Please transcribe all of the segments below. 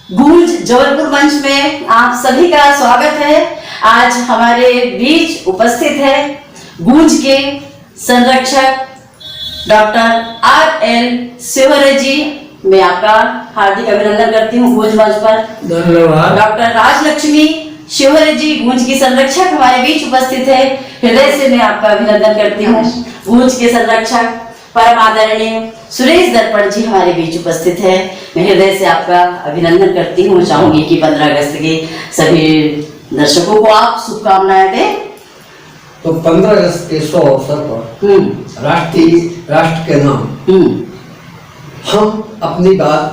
गूंज जबलपुर मंच में आप सभी का स्वागत है। आज हमारे बीच उपस्थित है गूंज के संरक्षक डॉक्टर RL शिवहरे जी। मैं आपका हार्दिक अभिनंदन करती हूँ गूंज मंच पर। धन्यवाद। डॉक्टर राजलक्ष्मी शिवहरे जी गूंज की संरक्षक हमारे बीच उपस्थित है। हृदय से मैं आपका अभिनंदन करती हूँ। गूंज के संरक्षक परम आदरणीय सुरेश दर्पण जी हमारे बीच उपस्थित है। मैं हृदय से आपका अभिनंदन करती हूँ। चाहूंगी कि 15 अगस्त के सभी दर्शकों को आप शुभकामनाएं दें। तो 15 अगस्त के शुभ अवसर पर राष्ट्र के नाम हम अपनी बात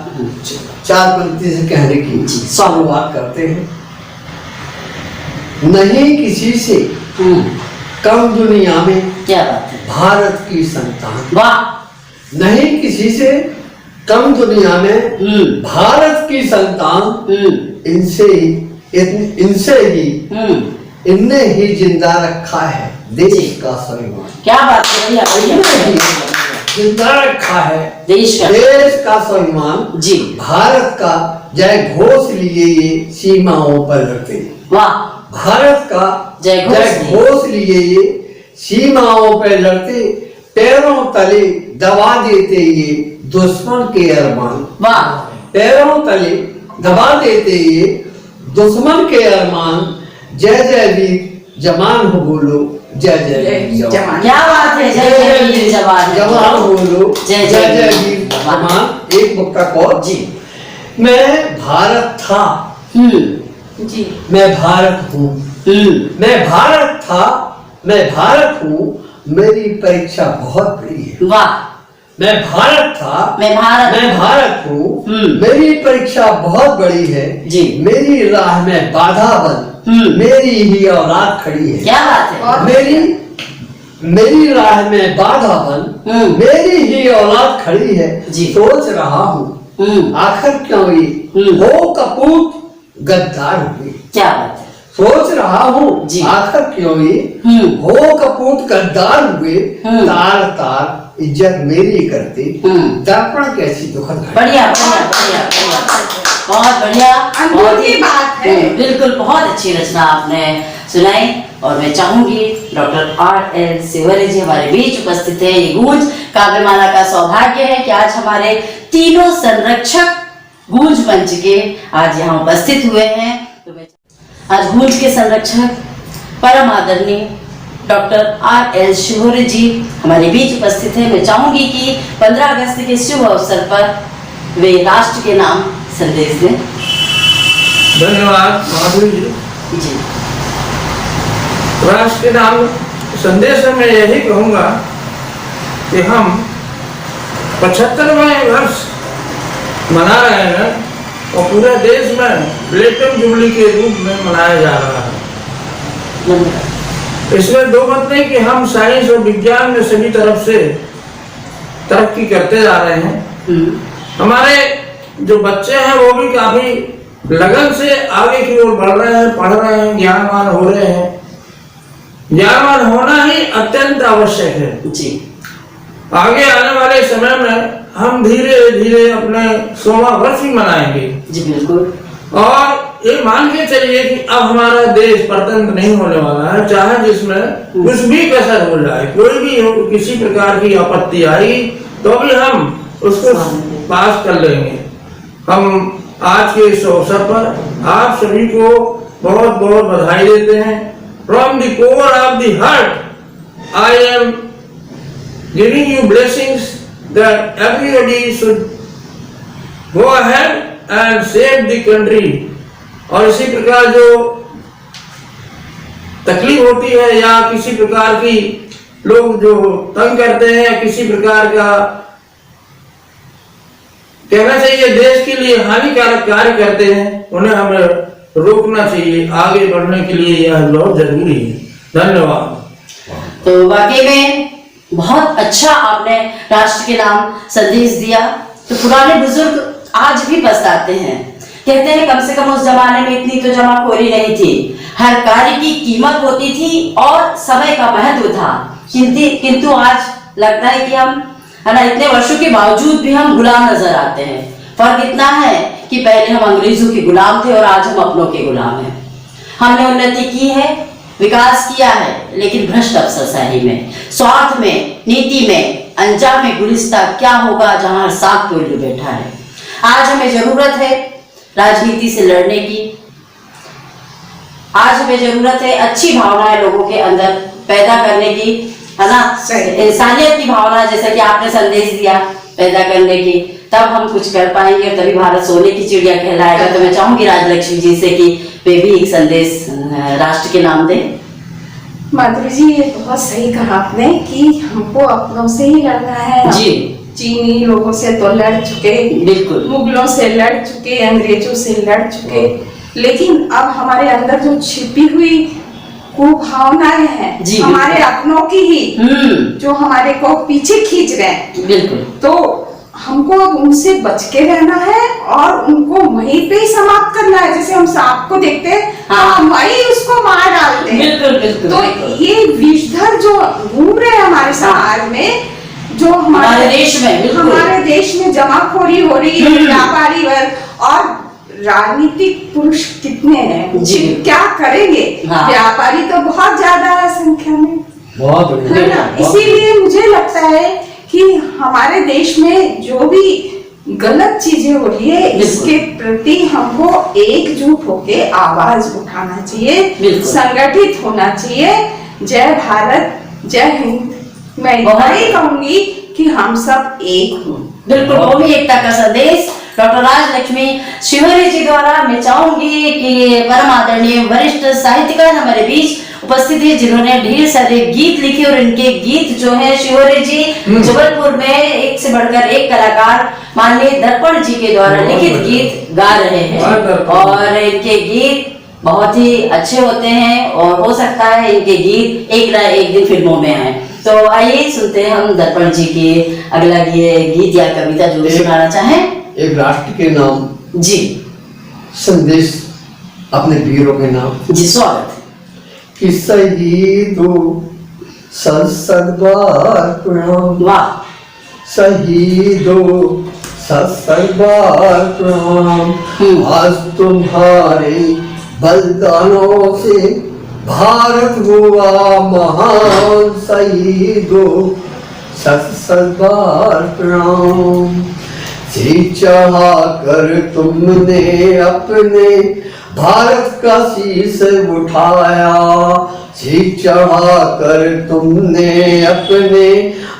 4 पंक्ति से कहने की शुरुआत करते हैं। नहीं किसी से कम दुनिया में क्या बात है, भारत की संतान। वाह। नहीं किसी से कम दुनिया में भारत की संतान। इनसे ही इनने ही जिंदा रखा है देश का स्वाभिमान। क्या बात है, बढ़िया बढ़िया। जिंदा रखा है देश का स्वाभिमान जी। भारत का जय घोष लिए ये सीमाओं पर लड़ते। वाह। भारत का जय घोष लिए ये सीमाओं पर लड़ते। पैरों तले दबा देते ये दुश्मन के अरमान। वाह। पैरों तले दबा देते ये दुश्मन के अरमान। जय जय वीर जवान हो बोलो जय जय जवान। क्या बात है, जय जय वीर जवान। जवान बोलो जय जय वीर जवान। एक मुक्का को जी। मैं भारत था जी। मैं भारत हूँ। मैं भारत था मैं भारत हूँ। मेरी परीक्षा बहुत बड़ी है। वाह। मैं भारत था मैं भारत हूँ। मेरी परीक्षा बहुत बड़ी है जी। मेरी राह में बाधा बन मेरी ही औलाद खड़ी है। क्या बात है, मेरी राह में बाधा बन मेरी ही औलाद खड़ी है जी। सोच रहा हूँ आखिर क्यों ये हो कपूत गद्दार हुए। क्या बात है, सोच रहा हूँ जी। आखिर क्यों ये हो कपूत गद्दार हुए। तार तार इज्जत मेरी करते दर्पण कैसी दुखद घटना। बढ़िया बढ़िया बढ़िया बढ़िया, बहुत बढ़िया। बहुत ही बात है, बिल्कुल बहुत अच्छी रचना आपने सुनाई। और मैं चाहूंगी डॉक्टर RL शिवहरे जी हमारे बीच उपस्थित है। ये गूंज काव्यमाला का सौभाग्य है कि आज हमारे तीनों संरक्षक गूंज मंच के आज यहाँ उपस्थित हुए हैं। तो मैं आज गूंज के संरक्षक परम आदरणीय डॉक्टर RL शिवहरे जी हमारे बीच उपस्थित है। मैं चाहूंगी कि 15 अगस्त के शुभ अवसर पर वे राष्ट्र के नाम संदेश दें। धन्यवाद माधुरी जी। राष्ट्र के नाम संदेश में मैं यही कहूँगा कि हम 75वें वर्ष मना रहे हैं और पूरे देश में प्लेटिनम जुबली के रूप में मनाया जा रहा है। इसमें दो मत नहीं कि हम साइंस और विज्ञान में सभी तरफ से तरक्की करते जा रहे हैं। हमारे जो बच्चे हैं वो भी काफी लगन से आगे की ओर बढ़ रहे हैं, पढ़ रहे हैं, ज्ञानवान हो रहे हैं। ज्ञानवान होना ही अत्यंत आवश्यक है जी। आगे आने वाले समय में हम धीरे धीरे अपने 100वां वर्ष भी मनाएंगे जी। बिल्कुल। और ये मान के चलिए कि अब हमारा देश परतंत्र नहीं होने वाला है। चाहे जिसमें कुछ भी कसर हो जाए, कोई भी हो, किसी प्रकार की आपत्ति आई तो भी हम उसको पास कर लेंगे। हम आज के इस अवसर पर आप सभी को बहुत बहुत बधाई देते हैं। From the core of the heart I am giving you blessings that everybody should go ahead and save the country. और इसी प्रकार जो तकलीफ होती है या किसी प्रकार की लोग जो तंग करते हैं या किसी प्रकार का कहना चाहिए देश के लिए हानिकारक कार्य करते हैं, उन्हें हमें रोकना चाहिए। आगे बढ़ने के लिए यह बहुत जरूरी है। धन्यवाद। तो वाकई में बहुत अच्छा आपने राष्ट्र के नाम संदेश दिया। तो पुराने बुजुर्ग आज भी पछताते हैं, कहते हैं कम से कम उस जमाने में इतनी तो जमाखोरी नहीं थी, हर कार्य की कीमत होती थी और समय का महत्व था। किंतु आज लगता है कि हम है ना इतने वर्षों के बावजूद भी हम गुलाम नजर आते हैं। फर्क इतना है कि पहले हम अंग्रेजों के गुलाम थे और आज हम अपनों के गुलाम हैं। हमने उन्नति की है, विकास किया है, लेकिन भ्रष्ट अफसरशाही में, स्वार्थ में, नीति में, अंजाम में गुलिस्ता क्या होगा जहां हर साथ कोई उल्लू बैठा है। आज हमें जरूरत है राजनीति से लड़ने की। आज हमें जरूरत है अच्छी भावनाएं लोगों के अंदर पैदा करने की, है ना, इंसानियत की भावना, जैसा कि आपने संदेश दिया, पैदा करने की। तब हम कुछ कर पाएंगे और तभी भारत सोने की चिड़िया कहलाएगा। तो मैं चाहूंगी राजलक्ष्मी जी से कि वे भी एक संदेश राष्ट्र के नाम दें। माधुरी जी, ये बहुत सही कहा आपने कि हमको अपनों से ही लड़ना है। जी, चीनी लोगों से तो लड़ चुके, बिल्कुल, मुगलों से लड़ चुके, अंग्रेजों से लड़ चुके, लेकिन अब हमारे अंदर जो छिपी हुई कुभावनाएं हैं, हमारे अपनों की ही, जो हमारे को पीछे खींच रहे हैं, बिल्कुल, तो हमको अब उनसे बच के रहना है और उनको वहीं पे ही समाप्त करना है। जैसे हम सांप को देखते हैं, हाँ, वही उसको मार डालते हैं। बिल्कुल, बिल्कुल, तो बिल्कुल। ये विषधर जो घूम रहे हैं हमारे समाज में, जो हमारे देश में, हमारे देश में जमाखोरी हो रही है, व्यापारी वर्ग और राजनीतिक पुरुष कितने हैं, क्या करेंगे? व्यापारी तो बहुत ज्यादा है संख्या में, बहुत है ना। इसीलिए मुझे लगता है कि हमारे देश में जो भी गलत चीजें हो रही है, इसके प्रति हमको एकजुट होके आवाज उठाना चाहिए, संगठित होना चाहिए। जय भारत, जय हिंद। मैं यही कहूंगी कि हम सब एक हों। बिल्कुल, वो भी एकता का संदेश डॉक्टर राजलक्ष्मी शिवहरे जी द्वारा। मैं चाहूंगी कि परम आदरणीय वरिष्ठ साहित्यकार हमारे बीच उपस्थित है, जिन्होंने ढेर सारे गीत लिखे और इनके गीत जो है शिवहरे जी जबलपुर में एक से बढ़कर एक कलाकार माननीय दर्पण जी के द्वारा लिखित गीत गा रहे हैं और इनके गीत बहुत ही अच्छे होते हैं और हो सकता है इनके गीत एक ना एक दिन फिल्मों में आए। तो आइए सुनते हैं हम दर्पण जी के अगला ये गीत या कविता जो सुनाना चाहें। एक राष्ट्र के नाम जी, संदेश अपने वीरों के नाम। जी, स्वागत। कि शहीदों सत बार प्रणाम, वाह, शहीदों सत बार प्रणाम। आज तुम्हारे बलिदानों से भारत हुआ महान, शहीदों सत बार प्रणाम। सिर चढ़ा कर तुमने अपने भारत का शीश उठाया, सिर चढ़ा कर तुमने अपने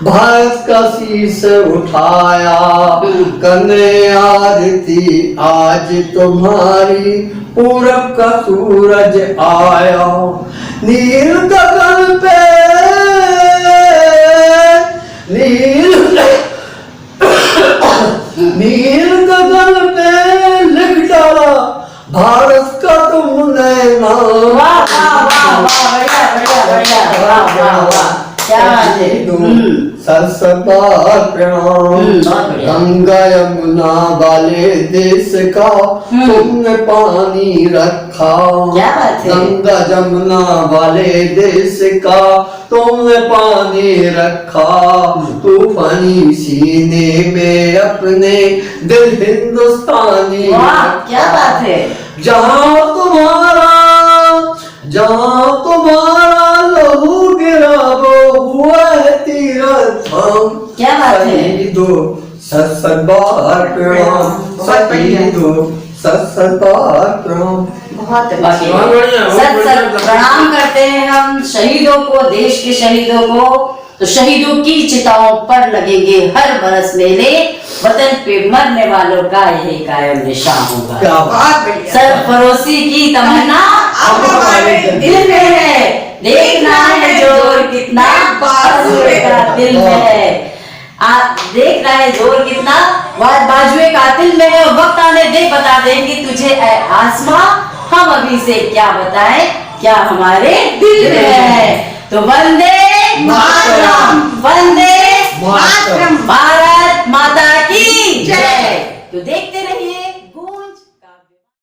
भारत का शीश उठाया। करने आरती आज तुम्हारी, पूरब का सूरज आया। नील गगन पे नील गगन पे लिख डाला भारत का तुमने नाम। वाह वाह वाह वाह, बढ़िया बढ़िया बढ़िया, वाह वाह वाह, क्या बात है। सत बार प्रणाम। गंगा यमुना वाले देश का तुमने पानी रखा, क्या बात है। गंगा यमुना वाले देश का तुमने पानी रखा। तूफानी सीने में अपने दिल हिंदुस्तानी, वाह क्या बात है। जहाँ तुम्हारा लहू गिरा वो हुआ है तीरथ धाम। क्या बात है। शहीदों सत बार प्रणाम, शहीदों सत बार प्रणाम। बहुत सत सत प्रणाम करते हैं हम शहीदों को, देश के शहीदों को। तो शहीदों की चिताओं पर लगेंगे हर बरस मेले, वतन पे मरने वालों का यही कायम निशान होगा। सरफरोशी की तमन्ना हमारे दिल में है, देखना है जोर कितना बाजुए का दिल में है। देखना है जोर कितना बाजुए का दिल में है। वक्त आने दे बता देंगे तुझे आसमां, हम अभी से क्या बताएं क्या हमारे दिल में है। तो वंदे मातरम, वंदे मातरम, भारत माता की जय। तो देखते